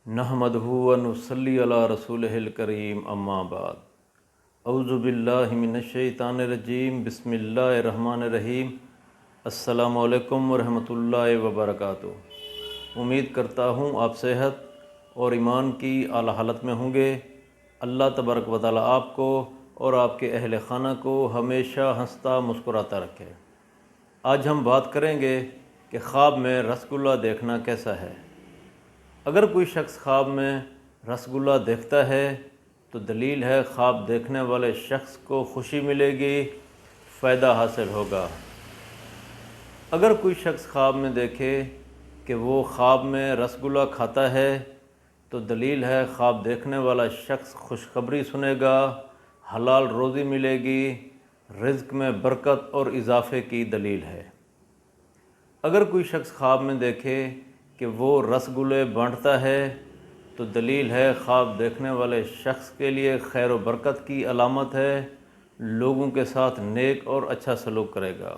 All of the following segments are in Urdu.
نحمدہ و نصلی علی رسولہ الکریم، اما بعد۔ اعوذ باللہ من الشیطان الرجیم، بسم اللہ الرحمن الرحیم۔ السلام علیکم ورحمۃ اللہ وبرکاتہ۔ امید کرتا ہوں آپ صحت اور ایمان کی اعلیٰ حالت میں ہوں گے۔ اللہ تبارک و تعالیٰ آپ کو اور آپ کے اہل خانہ کو ہمیشہ ہنستا مسکراتا رکھے۔ آج ہم بات کریں گے کہ خواب میں رسگلہ دیکھنا کیسا ہے۔ اگر کوئی شخص خواب میں رسگلہ دیکھتا ہے تو دلیل ہے خواب دیکھنے والے شخص کو خوشی ملے گی، فائدہ حاصل ہوگا۔ اگر کوئی شخص خواب میں دیکھے کہ وہ خواب میں رسگلہ کھاتا ہے تو دلیل ہے خواب دیکھنے والا شخص خوشخبری سنے گا، حلال روزی ملے گی، رزق میں برکت اور اضافے کی دلیل ہے۔ اگر کوئی شخص خواب میں دیکھے کہ وہ رسگلے بانٹتا ہے تو دلیل ہے خواب دیکھنے والے شخص کے لیے خیر و برکت کی علامت ہے، لوگوں کے ساتھ نیک اور اچھا سلوک کرے گا۔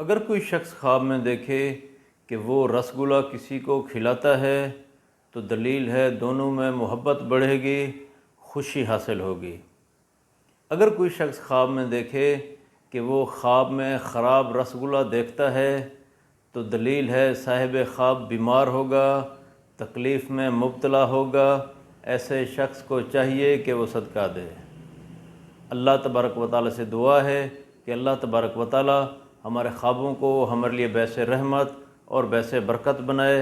اگر کوئی شخص خواب میں دیکھے کہ وہ رسگلہ کسی کو کھلاتا ہے تو دلیل ہے دونوں میں محبت بڑھے گی، خوشی حاصل ہوگی۔ اگر کوئی شخص خواب میں دیکھے کہ وہ خواب میں خراب رسگلہ دیکھتا ہے تو دلیل ہے صاحب خواب بیمار ہوگا، تکلیف میں مبتلا ہوگا، ایسے شخص کو چاہیے کہ وہ صدقہ دے۔ اللہ تبارک و تعالیٰ سے دعا ہے کہ اللہ تبارک و تعالیٰ ہمارے خوابوں کو ہمارے لیے باعث رحمت اور باعث برکت بنائے۔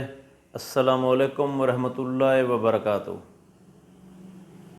السلام علیکم ورحمۃ اللہ وبرکاتہ۔